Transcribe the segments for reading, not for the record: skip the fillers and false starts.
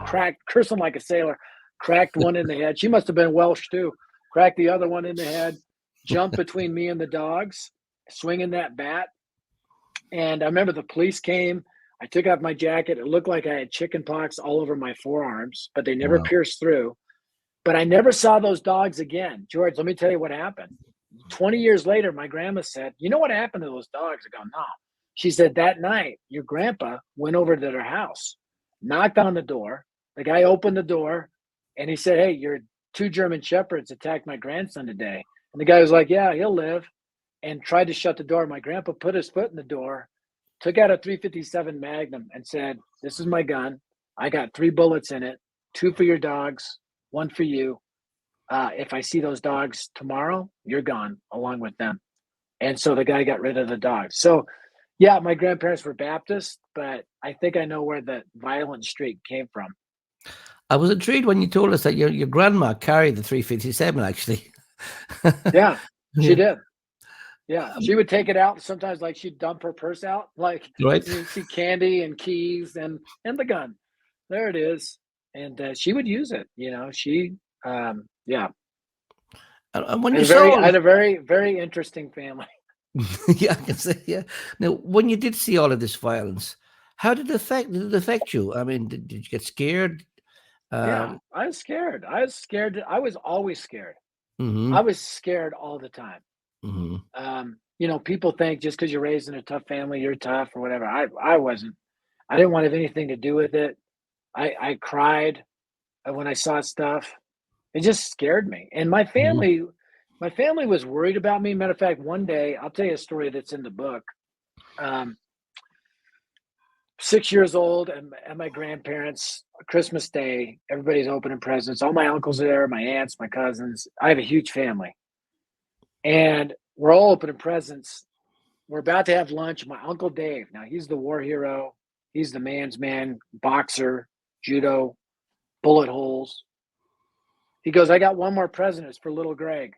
cursing like a sailor, cracked one in the head. She must have been Welsh too. Cracked the other one in the head, jumped between me and the dogs, swinging that bat. And I remember the police came. I took off my jacket. It looked like I had chicken pox all over my forearms, but they never pierced through. But I never saw those dogs again. George, let me tell you what happened. 20 years later, my grandma said, you know what happened to those dogs? I go, no. She said, that night, your grandpa went over to their house, knocked on the door. The guy opened the door, and he said, hey, your 2 German Shepherds attacked my grandson today. And the guy was like, yeah, he'll live, and tried to shut the door. My grandpa put his foot in the door, took out a .357 Magnum, and said, this is my gun. I got 3 bullets in it, 2 for your dogs, 1 for you. If I see those dogs tomorrow, you're gone along with them. And so the guy got rid of the dogs. So, yeah, my grandparents were Baptist, but I think I know where the violent streak came from. I was intrigued when you told us that your grandma carried the .357, actually. Yeah, she did. Yeah, she would take it out. Sometimes, like, she'd dump her purse out, like, right. You see candy and keys and the gun. There it is. And she would use it, she, yeah. And when I had a very, very interesting family. Yeah, I can say, yeah. Now, when you did see all of this violence, how did it affect you? I mean, did you get scared? Yeah, I was scared. I was always scared. Mm-hmm. I was scared all the time. Mm-hmm. People think just because you're raised in a tough family, you're tough or whatever. I wasn't. I didn't want to have anything to do with it. I cried when I saw stuff. It just scared me. And my family was worried about me. Matter of fact, one day, I'll tell you a story that's in the book. 6 years old and at my grandparents' Christmas Day, everybody's opening presents. All my uncles are there, my aunts, my cousins. I have a huge family. And we're all opening presents. We're about to have lunch. My Uncle Dave, now he's the war hero. He's the man's man, boxer, judo, bullet holes. He goes, I got one more present. It's for little Greg.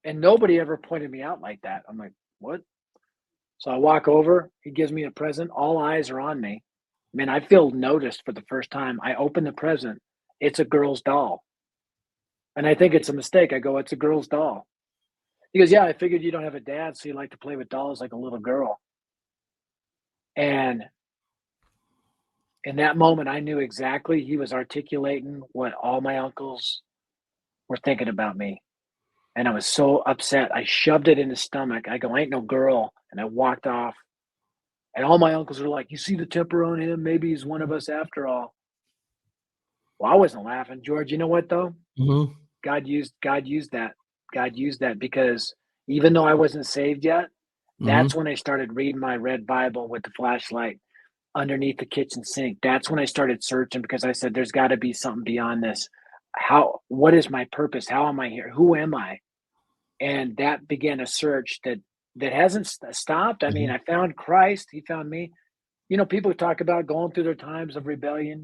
And nobody ever pointed me out like that. I'm like, what? So I walk over. He gives me a present. All eyes are on me. Man, I feel noticed for the first time. I open the present. It's a girl's doll. And I think it's a mistake. I go, it's a girl's doll. He goes, yeah, I figured you don't have a dad, so you like to play with dolls like a little girl. And in that moment, I knew exactly he was articulating what all my uncles were thinking about me. And I was so upset. I shoved it in his stomach. I go, ain't no girl. And I walked off. And all my uncles were like, you see the temper on him? Maybe he's one of us after all. Well, I wasn't laughing. George, you know what, though? Mm-hmm. God used that. God used that because even though I wasn't saved yet, that's when I started reading my red Bible with the flashlight underneath the kitchen sink. That's when I started searching because I said, there's got to be something beyond this. What is my purpose? How am I here? Who am I? And that began a search that hasn't stopped. I mean, I found Christ. He found me. People talk about going through their times of rebellion.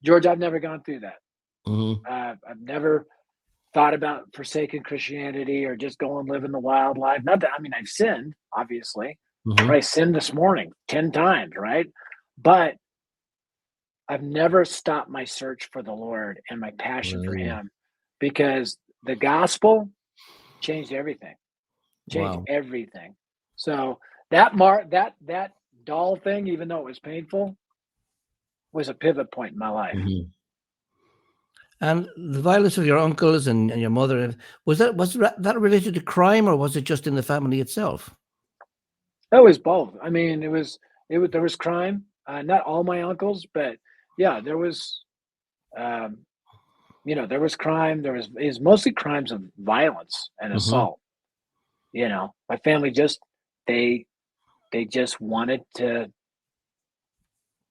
George, I've never gone through that. I've never thought about forsaking Christianity or just going living the wild life. Not that, I've sinned, obviously. I sinned this morning 10 times, right? But I've never stopped my search for the Lord and my passion for him because the gospel changed everything. Everything. So that doll thing, even though it was painful, was a pivot point in my life. And the violence of your uncles and your mother, was that related to crime or was it just in the family itself? It was both. I mean, there was crime. Not all my uncles, but yeah, there was. There was crime. It was mostly crimes of violence and assault. My family they just wanted to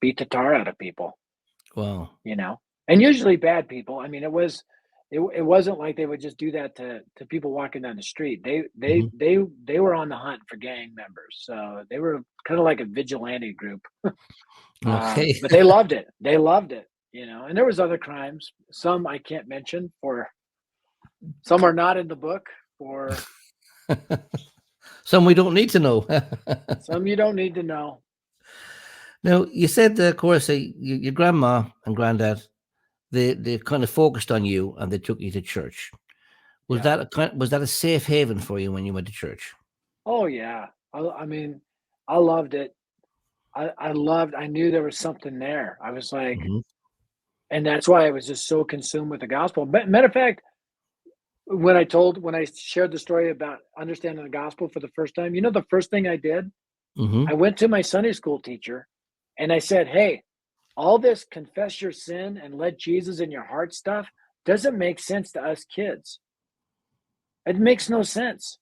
beat the tar out of people. Wow. And usually bad people. I mean, it wasn't like they would just do that to people walking down the street. They were on the hunt for gang members. So they were kind of like a vigilante group. Okay. But they loved it. And there was other crimes. Some I can't mention some are not in the book for some we don't need to know. Some you don't need to know. Now, you said, of course, your grandma and granddad they kind of focused on you and they took you to church. Was Yeah. that was that a safe haven for you when you went to church? Oh yeah. I mean, I loved it. I knew there was something there. I was like, Hmm. and that's why I was just so consumed with the gospel. But matter of fact, when I shared the story about understanding the gospel for the first time, the first thing I did, I Hmm. went to my Sunday school teacher and I said, "Hey, all this confess your sin and let Jesus in your heart stuff doesn't make sense to us kids. It makes no sense.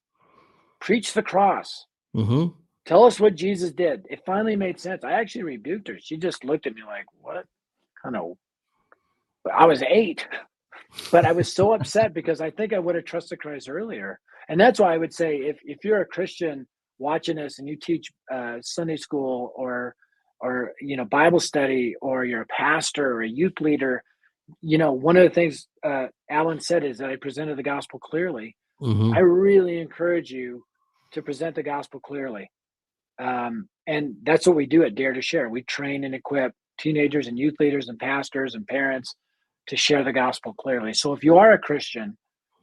Preach the cross. Hmm. Tell us what Jesus did." It finally made sense. I actually rebuked her. She just looked at me like, "What kind of?" I was 8, but I was so upset because I think I would have trusted Christ earlier. And that's why I would say, if you're a Christian watching this and you teach Sunday school or Bible study, or you're a pastor or a youth leader, one of the things Alan said is that I presented the gospel clearly. I Hmm. really encourage you to present the gospel clearly. And that's what we do at Dare to Share. We train and equip teenagers and youth leaders and pastors and parents to share the gospel clearly. So if you are a Christian,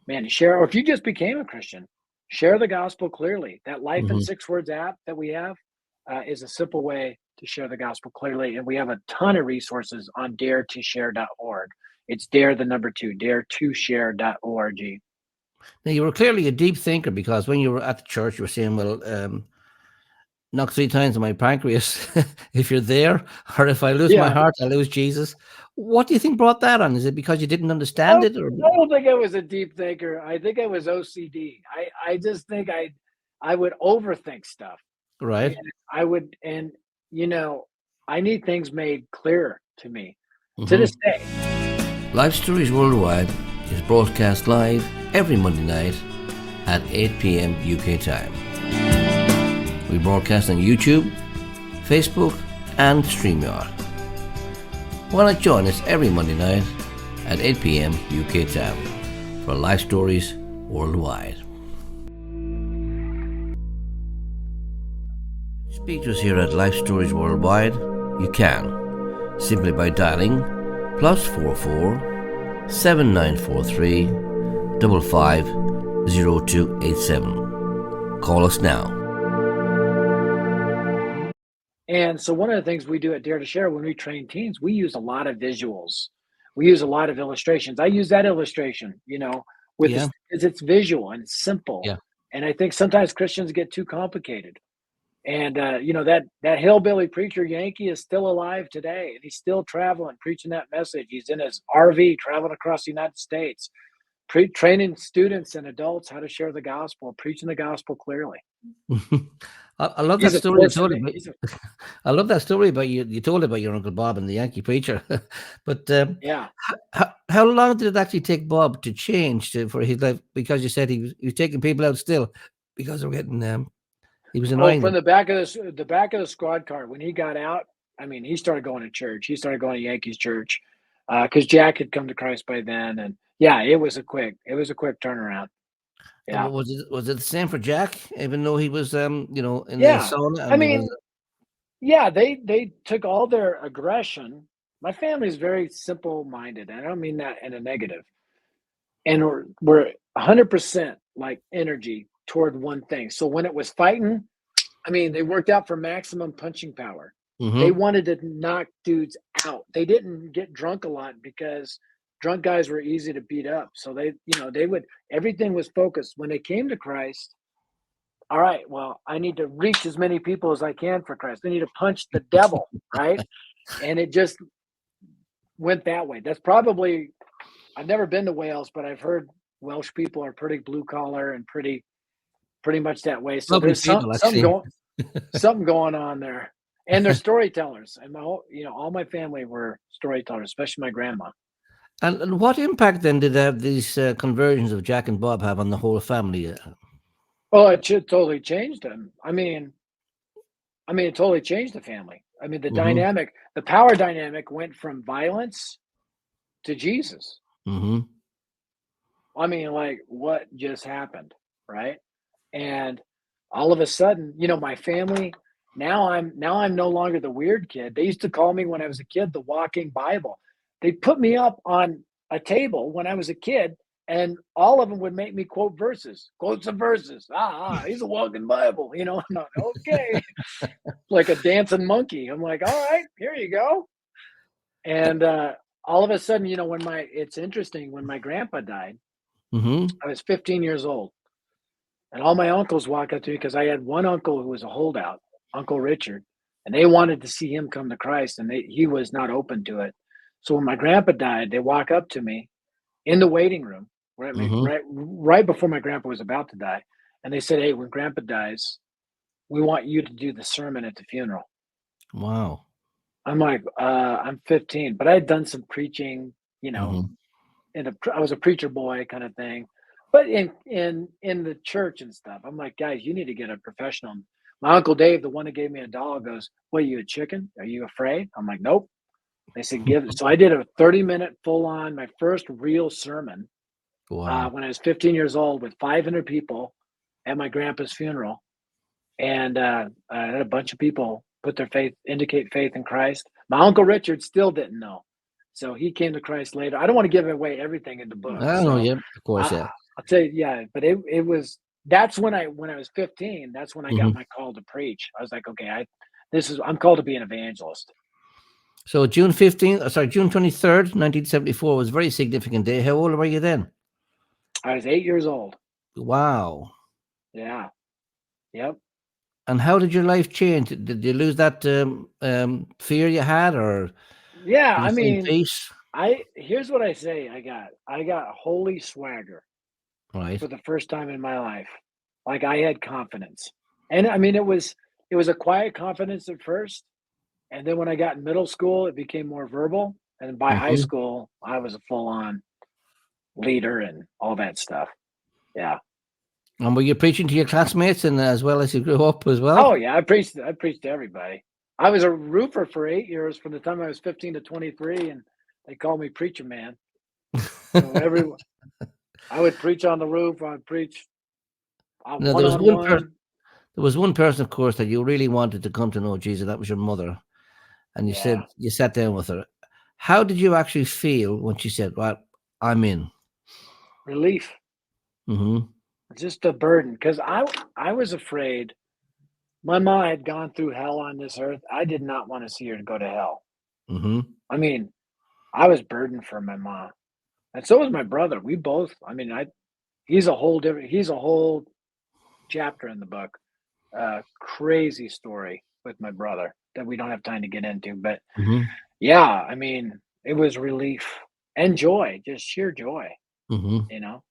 man, share, or if you just became a Christian, share the gospel clearly. That Life in Hmm. 6 Words app that we have is a simple way to share the gospel clearly. And we have a ton of resources on dare2share.org. It's dare the number 2, dare2share.org. Now you were clearly a deep thinker because when you were at the church, you were saying, "Well, knock 3 times on my pancreas if you're there, or if I lose my Yeah. heart, I lose Jesus." What do you think brought that on? Is it because you didn't I understand it, or I don't think I was a deep thinker. I think I was OCD. I just think I would overthink stuff, and right? I would, and you know, I need things made clear to me. To Hmm. this day. Life Stories Worldwide is broadcast live every Monday night at 8 p.m. UK time. We broadcast on YouTube, Facebook, and StreamYard. Why not join us every Monday night at 8 p.m. UK time for Life Stories Worldwide? Speak to us here at Life Stories Worldwide. You can simply by dialing +44 7943 550287. Call us now. And so one of the things we do at Dare to Share when we train teens, we use a lot of visuals. We use a lot of illustrations. I use that illustration, with Yeah, this because it's visual and it's simple. yeah. And I think sometimes Christians get too complicated. And that hillbilly preacher Yankee is still alive today, and he's still traveling, preaching that message. He's in his RV traveling across the United States, training students and adults how to share the gospel, preaching the gospel clearly. I love that He's a story you force in told it. about. I love that story about you told about your Uncle Bob and the Yankee preacher. But Yeah. how long did it actually take Bob to change for his life? Because you said he was taking people out still because they were getting he was Oh, annoying from them. the back of the squad car when he got out. I mean, he started going to church. He started going to Yankees church because Jack had come to Christ by then, and yeah, it was a quick turnaround. Yeah. Was it the same for Jack? Even though he was in the Yeah. sauna I and he was. mean, yeah, they took all their aggression. My family's very simple-minded. I don't mean that in a negative. And we're 100% like energy toward one thing. So when it was fighting, I mean, they worked out for maximum punching power. They Mm-hmm. wanted to knock dudes out. They didn't get drunk a lot because drunk guys were easy to beat up. So they would everything was focused. When they came to Christ, all right, well, I need to reach as many people as I can for Christ. I need to punch the devil, right? And it just went that way. That's probably I've never been to Wales, but I've heard Welsh people are pretty blue collar and pretty much that way. So Lovely there's some people, some actually. going something going on there. And they're storytellers. And all my family were storytellers, especially my grandma. And what impact then did these conversions of Jack and Bob have on the whole family? Oh, it should totally changed them. I mean, it totally changed the family. I mean, Mm-hmm. the power dynamic went from violence to Jesus. Mm-hmm. I mean, like what just happened, right? And all of a sudden, my family, now I'm no longer the weird kid. They used to call me when I was a kid the walking Bible. they put me up on a table when I was a kid, and all of them would make me quote verses, quote some verses. He's a walking Bible, you know. I'm like, okay, like a dancing monkey. I'm like, all right, here you go. And all of a sudden, you know, it's interesting when my grandpa died, Mm-hmm. I was 15 years old, and all my uncles walk up to me because I had one uncle who was a holdout, Uncle Richard, and they wanted to see him come to Christ, and he was not open to it. So when my grandpa died, they walk up to me in the waiting room, Mm-hmm. right before my grandpa was about to die, and they said, "Hey, when Grandpa dies, we want you to do the sermon at the funeral." Wow. I'm like, I'm 15, but I had done some preaching, you know, Mm-hmm. I was a preacher boy kind of thing, but in the church and stuff. I'm like, guys, you need to get a professional. My uncle Dave, the one that gave me a doll, goes, "What, are you a chicken? Are you afraid?" I'm like, "Nope." They said, "Give it." So I did a 30-minute full on, my first real sermon Wow. when I was 15 years old with 500 people at my grandpa's funeral. And I had a bunch of people indicate faith in Christ. My uncle Richard still didn't know. So he came to Christ later. I don't want to give away everything in the book. I don't know. So Yeah, of course. Yeah. I'll tell you, yeah, but it was, that's when I was 15, that's when I got Mm-hmm. my call to preach. I was like, okay, I'm called to be an evangelist. So June 23rd, 1974 was a very significant day. How old were you then? I was 8 years old. Wow. Yeah. Yep. And how did your life change? Did you lose that fear you had, or Yeah. did you I find mean, peace? here's what I say. I got holy swagger Right. for the first time in my life. Like I had confidence. And I mean it was a quiet confidence at first. And then when I got in middle school, it became more verbal. And by high Mm-hmm. school, I was a full on leader and all that stuff. Yeah. And were you preaching to your classmates and as well as you grew up as well? Oh yeah, I preached to everybody. I was a roofer for 8 years from the time I was 15 to 23, and they called me preacher man. So I would preach on the roof, I'd preach Now one on one. there was one person, of course, that you really wanted to come to know Jesus. That was your mother, and you Yeah. said you sat down with her. How did you actually feel when she said, "Well, I'm in"? Relief. Mm-hmm. Just a burden, because I was afraid. My mom had gone through hell on this earth. I did not want to see her go to hell. Mm-hmm. I mean, I was burdened for my mom, and so was my brother. We both. I mean, He's a whole chapter in the book. Crazy story with my brother that we don't have time to get into. But Mm-hmm. yeah, I mean, it was relief and joy, just sheer joy, Mm-hmm. you know.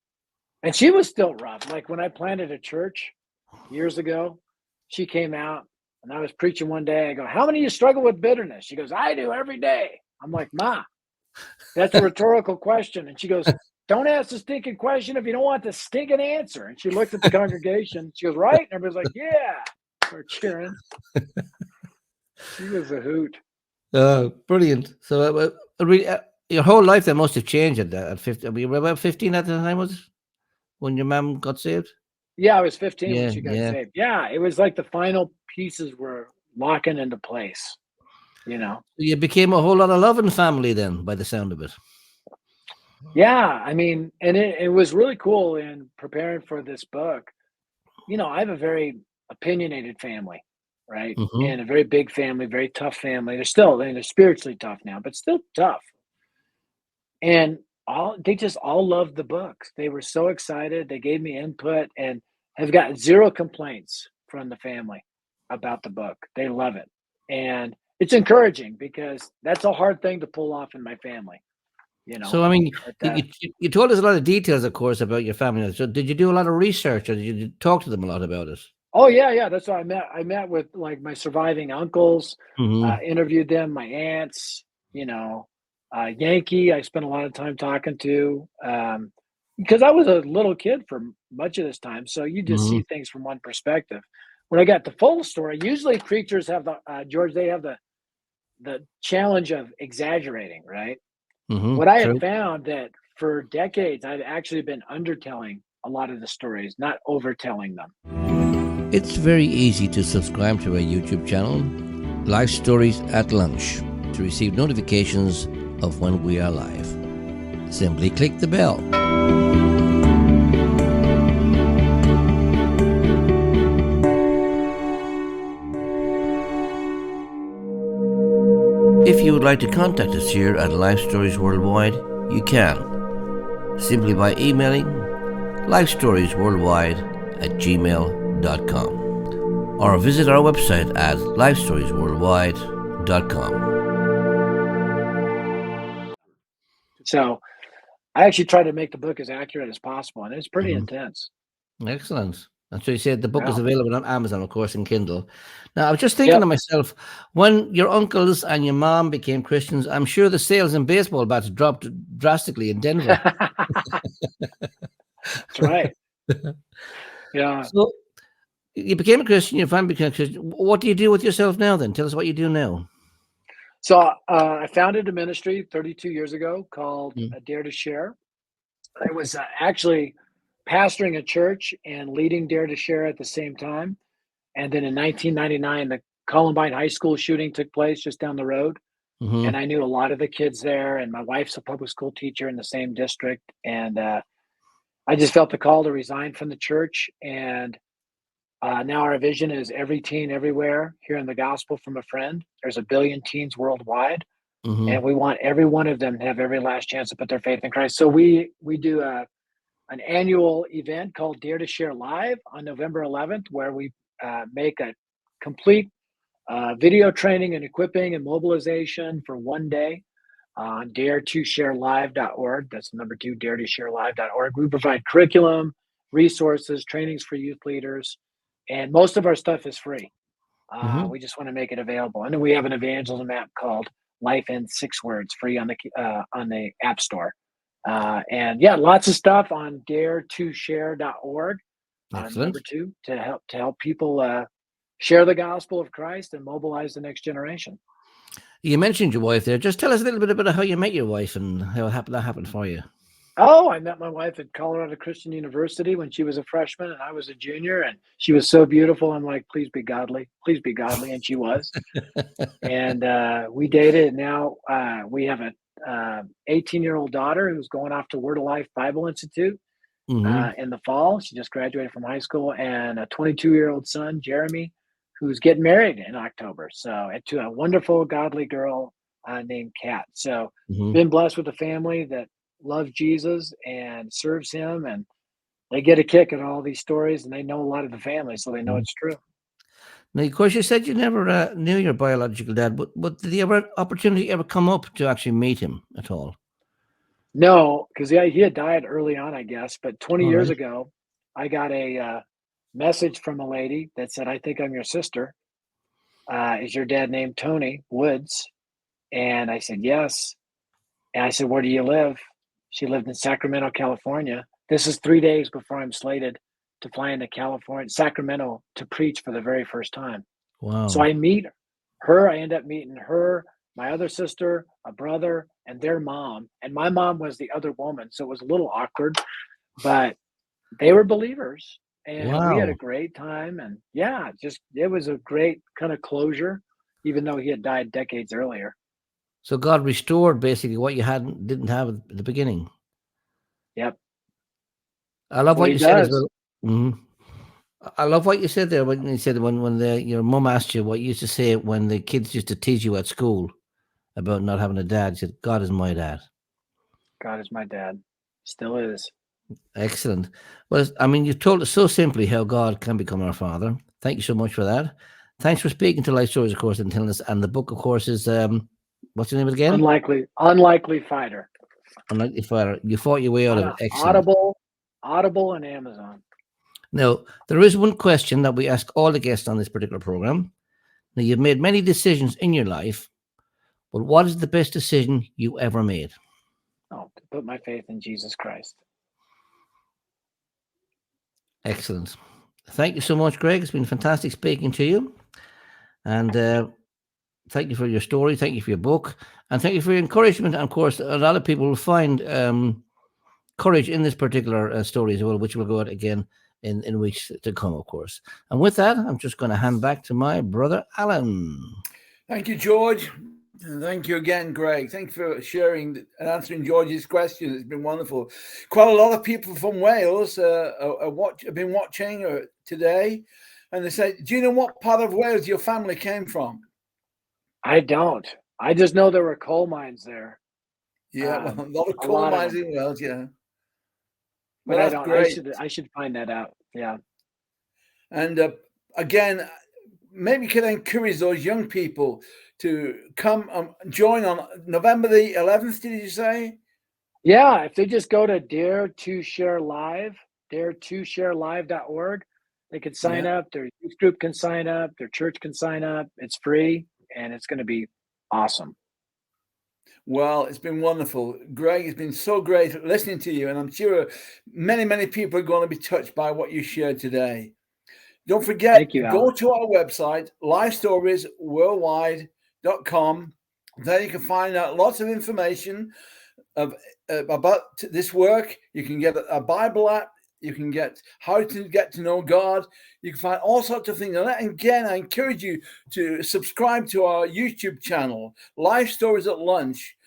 And she was still rough. Like when I planted a church years ago, she came out and I was preaching one day. I go, "How many of you struggle with bitterness?" She goes, "I do every day." I'm like, "Ma, that's a rhetorical question." And she goes, "Don't ask the stinking question if you don't want the stinking answer." And she looked at the congregation. She goes, "Right?" And everybody's like, "Yeah." We're cheering. She was a hoot. Brilliant. So, your whole life then must have changed at 50. You were about 15 at the time, was it? When your mom got saved? Yeah, I was 15 when Yeah, she got yeah. saved. Yeah, it was like the final pieces were locking into place, you know? You became a whole lot of loving family then, by the sound of it. Yeah, I mean, and it was really cool in preparing for this book. You know, I have a very opinionated family, right? Mm-hmm. And a very big family, very tough family. They're spiritually tough now, but still tough. And they just all loved the books. They were so excited. They gave me input and have got zero complaints from the family about the book. They love it. And it's encouraging because that's a hard thing to pull off in my family, you know. So, I mean, But you told us a lot of details, of course, about your family. So, did you do a lot of research, or did you talk to them a lot about it? oh yeah, yeah, that's why I met with like my surviving uncles, Mm-hmm. interviewed them, my aunts, you know, Yankee. I spent a lot of time talking to because I was a little kid for much of this time, so you just Mm-hmm. see things from one perspective. When I got the full story, usually preachers have the George. They have the challenge of exaggerating, right? Mm-hmm. What I had True. found that for decades I've actually been undertelling a lot of the stories, not overtelling them. It's very easy to subscribe to our YouTube channel, Life Stories at Lunch, to receive notifications of when we are live. Simply click the bell. If you would like to contact us here at Lifestories Worldwide, you can. Simply by emailing lifestoriesworldwide@gmail.com or visit our website at lifestoriesworldwide.com. So I actually tried to make the book as accurate as possible, and it's pretty intense. Excellent. And so you said the book is Wow. available on Amazon, of course, in Kindle. Now, I was just thinking to myself, when your uncles and your mom became Christians, I'm sure the sales in baseball bats dropped drastically in Denver. That's right. Yeah. So you became a Christian, your family became a Christian. What do you do with yourself now then? Tell us what you do now. So I founded a ministry 32 years ago called Dare to Share. I was actually pastoring a church and leading Dare to Share at the same time. And then in 1999, the Columbine High School shooting took place just down the road. And I knew a lot of the kids there, and my wife's a public school teacher in the same district. And I just felt the call to resign from the church. And now our vision is every teen everywhere hearing the gospel from a friend. There's 1 billion teens worldwide, and we want every one of them to have every last chance to put their faith in Christ. So we do an annual event called Dare to Share Live on November 11th, where we make a complete video training and equipping and mobilization for one day on dare2sharelive.org. That's the number 2, dare2sharelive.org. We provide curriculum, resources, trainings for youth leaders, and most of our stuff is free. We just want to make it available. And then we have an evangelism app called Life in 6 Words, free on the App Store. And yeah, lots of stuff on dare2share.org. Number 2, to help people share the gospel of Christ and mobilize the next generation. You mentioned your wife there. Just tell us a little bit about how you met your wife and how that happened for you. Oh, I met my wife at Colorado Christian University when she was a freshman and I was a junior, and she was so beautiful. I'm like, please be godly, and she was. And we dated. And now we have a 18-year-old daughter who's going off to Word of Life Bible Institute in the fall. She just graduated from high school, and a 22-year-old son, Jeremy, who's getting married in October. So to a wonderful, godly girl named Kat. So been blessed with a family that loves Jesus and serves him, and they get a kick at all these stories, and they know a lot of the family, so they know it's true. Now, of course, you said you never knew your biological dad, but did the opportunity ever come up to actually meet him at all? No, because he had died early on, I guess. But 20 years ago, I got a message from a lady that said, I think I'm your sister. Is your dad named Tony Woods? And I said, yes. And I said, where do you live? She lived in Sacramento, California. This is 3 days before I'm slated to fly into Sacramento, to preach for the very first time. Wow. So I meet her. I end up meeting her, my other sister, a brother, and their mom. And my mom was the other woman, so it was a little awkward, but they were believers. And we had a great time. And yeah, it was a great kind of closure, even though he had died decades earlier. So God restored basically what you didn't have at the beginning. Yep. I love what you said as well. I love what you said there when you said when your mum asked you what you used to say when the kids used to tease you at school about not having a dad. You said, God is my dad. God is my dad. Still is. Excellent. Well, I mean, you've told us so simply how God can become our Father. Thank you so much for that. Thanks for speaking to Lifestories, of course, and telling us. And the book, of course, is what's the name of it again? Unlikely Fighter. Unlikely Fighter. You fought your way out of it. Excellent. Audible and Amazon. Now, there is one question that we ask all the guests on this particular program. Now, you've made many decisions in your life, but what is the best decision you ever made? Oh, to put my faith in Jesus Christ. Excellent. Thank you so much, Greg. It's been fantastic speaking to you. And thank you for your story. Thank you for your book. And thank you for your encouragement. And of course, a lot of people will find courage in this particular story as well, which will go out again in weeks to come, of course. And with that, I'm just going to hand back to my brother, Alan. Thank you, George. Thank you again, Greg. Thank you for sharing and answering George's question. It's been wonderful. Quite a lot of people from Wales have been watching today, and they say, "Do you know what part of Wales your family came from?" I don't. I just know there were coal mines there. Yeah, well, a lot of A coal lot of mines them. in Wales. Yeah, But well, I that's don't. great. I should find that out. Yeah. And again, maybe you can encourage those young people to come join on November the 11th. Did you say? Yeah, if they just go to Dare to Share Live, dare2sharelive.org, they can sign Yeah. up. Their youth group can sign up. Their church can sign up. It's free, and it's going to be awesome. Well, it's been wonderful. Greg, it's been so great listening to you, and I'm sure many, many people are going to be touched by what you shared today. Don't forget, Thank you, go Alan. to our website, lifestoriesworldwide.com. There you can find out lots of information about this work. You can get a Bible app. You can get how to get to know God. You can find all sorts of things. And again, I encourage you to subscribe to our YouTube channel, Life Stories at Lunch.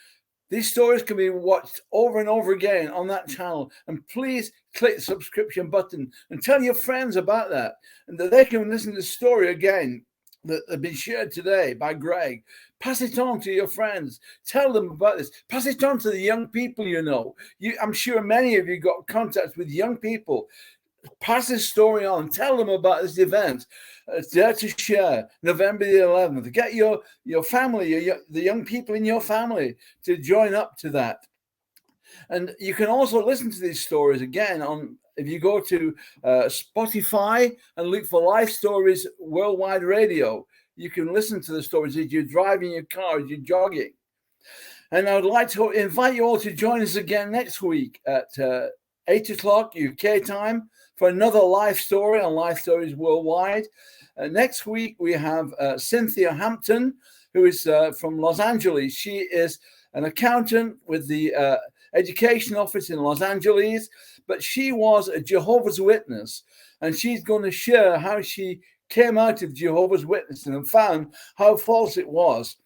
These stories can be watched over and over again on that channel. And please click the subscription button and tell your friends about that, and that they can listen to the story again that have been shared today by Greg. Pass it on to your friends. Tell them about this. Pass it on to the young people you know. I'm sure many of you got contacts with young people. Pass this story on. Tell them about this event. It's there to share, November the 11th. Get your family, the young people in your family to join up to that. And you can also listen to these stories again on if you go to Spotify and look for Life Stories Worldwide Radio. You can listen to the stories as you're driving your car, as you're jogging. And I would like to invite you all to join us again next week at 8 o'clock UK time for another life story on Life Stories Worldwide. Next week, we have Cynthia Hampton, who is from Los Angeles. She is an accountant with the education office in Los Angeles, but she was a Jehovah's Witness, and she's going to share how she came out of Jehovah's Witness and found how false it was.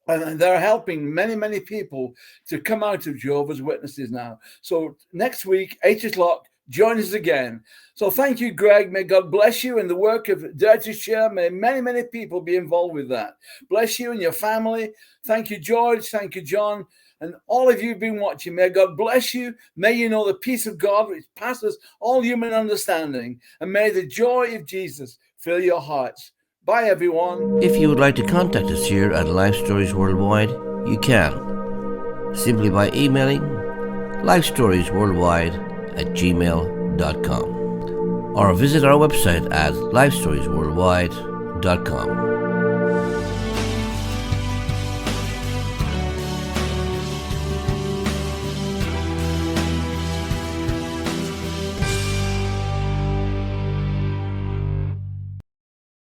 And they're helping many, many people to come out of Jehovah's Witnesses now. So next week, 8 o'clock, join us again. So thank you, Greg. May God bless you in the work of Dare to Share. May many, many people be involved with that. Bless you and your family. Thank you, George. Thank you, John. And all of you who've been watching, may God bless you. May you know the peace of God which passes all human understanding. And may the joy of Jesus fill your hearts. Bye, everyone. If you would like to contact us here at Life Stories Worldwide, you can. Simply by emailing lifestoriesworldwide@gmail.com or visit our website at lifestoriesworldwide.com.